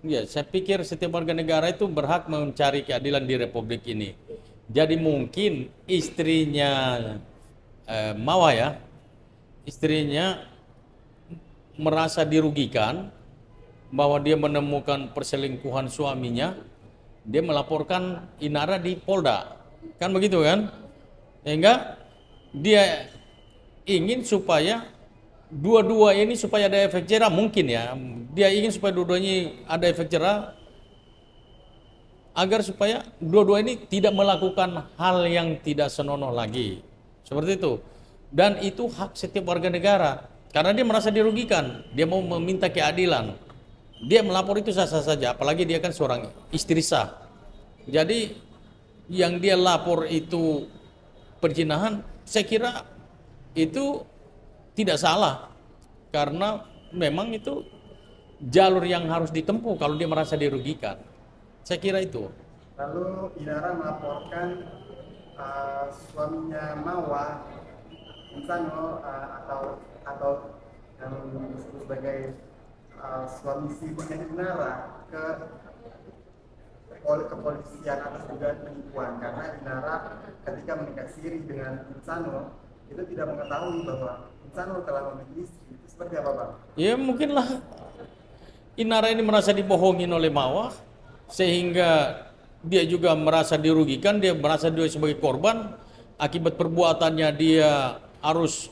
Ya, saya pikir setiap warga negara itu berhak mencari keadilan di Republik ini. Jadi mungkin istrinya Mawa ya, istrinya merasa dirugikan bahwa dia menemukan perselingkuhan suaminya, dia melaporkan Inara di Polda, kan begitu kan? Sehingga dia ingin supaya dua-dua ini supaya ada efek jerah mungkin ya. Dia ingin supaya dua-duanya ada efek jerah agar supaya dua-dua ini tidak melakukan hal yang tidak senonoh lagi. Seperti itu. Dan itu hak setiap warga negara. Karena dia merasa dirugikan, dia mau meminta keadilan. Dia melapor itu sah-sah saja, apalagi dia kan seorang istri sah. Jadi yang dia lapor itu perzinahan, saya kira itu tidak salah. Karena memang itu jalur yang harus ditempuh kalau dia merasa dirugikan. Saya kira itu. Lalu Inara melaporkan suaminya Mawa, Insano, atau yang disebut sebagai suami sirinya Inara ke kepolisian atas dugaan penipuan, karena Inara ketika menikah siri dengan Insano itu tidak mengetahui bahwa Insano telah memiliki istri. Itu seperti apa, Bang? Ya mungkinlah Inara ini merasa dibohongin oleh Mawar sehingga dia juga merasa dirugikan, dia merasa dia sebagai korban akibat perbuatannya dia harus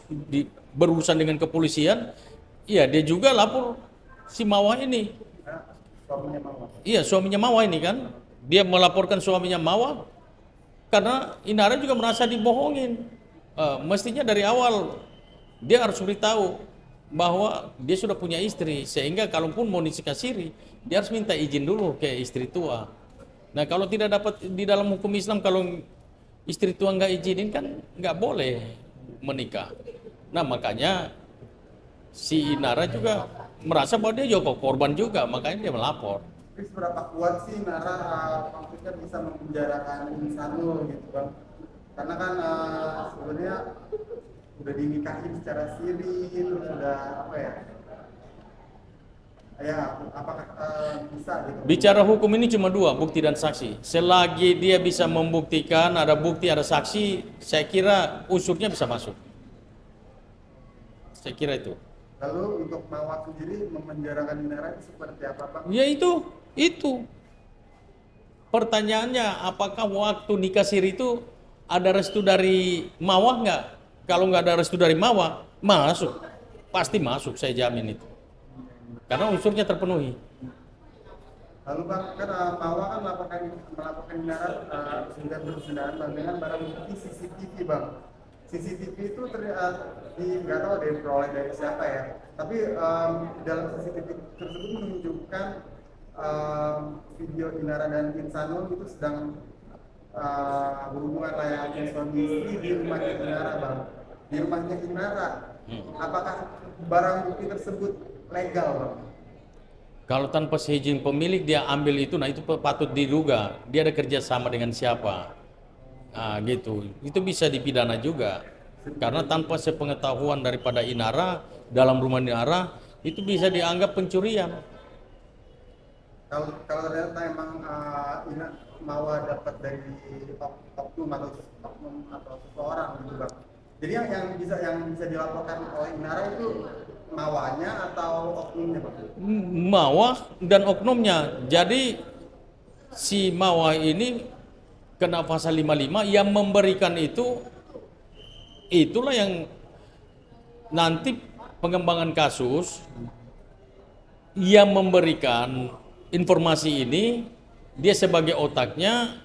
berurusan dengan kepolisian. Iya, dia juga lapor si Mawar ini. Nah, suaminya Mawa. Iya, suaminya Mawar ini kan. Dia melaporkan suaminya Mawar karena Inara juga merasa dibohongin. Mestinya dari awal dia harus beritahu bahwa dia sudah punya istri, sehingga kalaupun mau nikah siri dia harus minta izin dulu ke istri tua. Nah kalau tidak dapat di dalam hukum Islam, kalau istri tua nggak izinin kan nggak boleh menikah. Nah makanya si Inara juga merasa bahwa dia juga korban juga, makanya dia melapor. Tapi seberapa kuat sih Nara konfliknya bisa memenjarakan Insanul gitu, Bang? Karena kan sebenarnya udah dinikahin secara siri, terus udah apa ya? Ya, apakah bisa gitu? Bicara hukum ini cuma dua, bukti dan saksi. Selagi dia bisa membuktikan ada bukti, ada saksi, saya kira unsurnya bisa masuk. Saya kira itu. Lalu untuk Mawar sendiri memenjarakan Nara itu seperti apa, Bang? Ya itu. Pertanyaannya, apakah waktu nikah siri itu ada restu dari Mawar nggak? Kalau nggak ada restu dari Mawar, masuk. Pasti masuk, saya jamin itu. Karena unsurnya terpenuhi. Lalu Bang, kan Mawar kan melaporkan Nara bersendangan dengan barang bukti CCTV, Bang. CCTV itu nggak tahu ada diperoleh dari siapa ya. Tapi dalam CCTV tersebut menunjukkan video Inara dan Insanul itu sedang berhubungan layaknya suami istri di rumahnya Inara, Bang. Di rumahnya Inara. Apakah barang bukti tersebut legal, Bang? Kalau tanpa seizin pemilik dia ambil itu, nah itu patut diduga dia ada kerjasama dengan siapa. Nah, gitu. Itu bisa dipidana juga. Karena tanpa sepengetahuan daripada Inara dalam rumah Inara itu bisa dianggap pencurian. Kalau ternyata emang Mawa dapat dari oknum atau seseorang gitu, Bang. Jadi yang bisa dilaporkan oleh Inara itu Mawanya atau oknumnya, Bang? Mawah dan oknumnya. Jadi si Mawah ini kena pasal 55 yang memberikan itu, itulah yang nanti pengembangan kasus yang memberikan informasi ini, dia sebagai otaknya,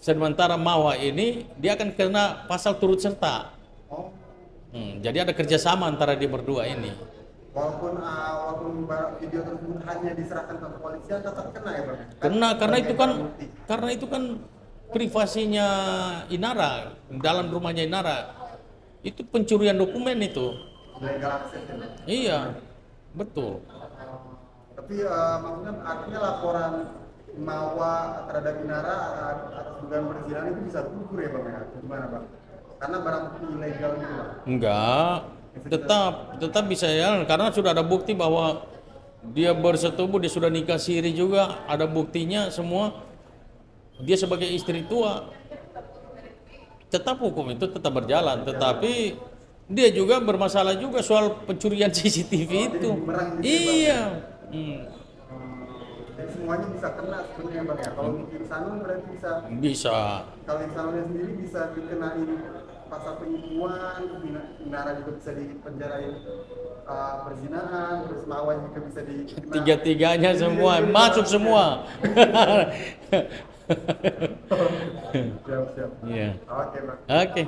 sementara Mawah ini dia akan kena pasal turut serta. Oh, Jadi ada kerjasama antara dia berdua ini. walaupun video tersebut hanya diserahkan ke kepolisian tetap kena ya, Bang? Karena itu kan privasinya Inara, dalam rumahnya Inara. Itu pencurian dokumen itu. Legal akses ya, Bang? Iya, betul. Tapi maksudnya artinya laporan Mawa terhadap Inara atas dugaan perzinahan itu bisa gugur ya, Bang, ya? Gimana, Bang? Karena barang bukti ilegal gitu, Bang. Enggak, tetap bisa ya, karena sudah ada bukti bahwa dia bersetubuh, dia sudah nikah siri juga, ada buktinya semua. Dia sebagai istri tua, tetap hukum itu tetap berjalan, tetapi dia juga bermasalah juga soal pencurian CCTV itu. bumerang gitu ya, Bang. Iya. Hmm. Jadi semuanya bisa kena sebenarnya Bang ya. Kalau Insanun berarti bisa, Bisa. kalau Insanunnya sendiri bisa dikenain pasal penipuan, Nara juga bisa dipenjarain perzinahan, terus Mawar juga bisa dikenain. Tiga-tiganya semua masuk semua. Siap, siap. Iya. Oke Bang. Oke.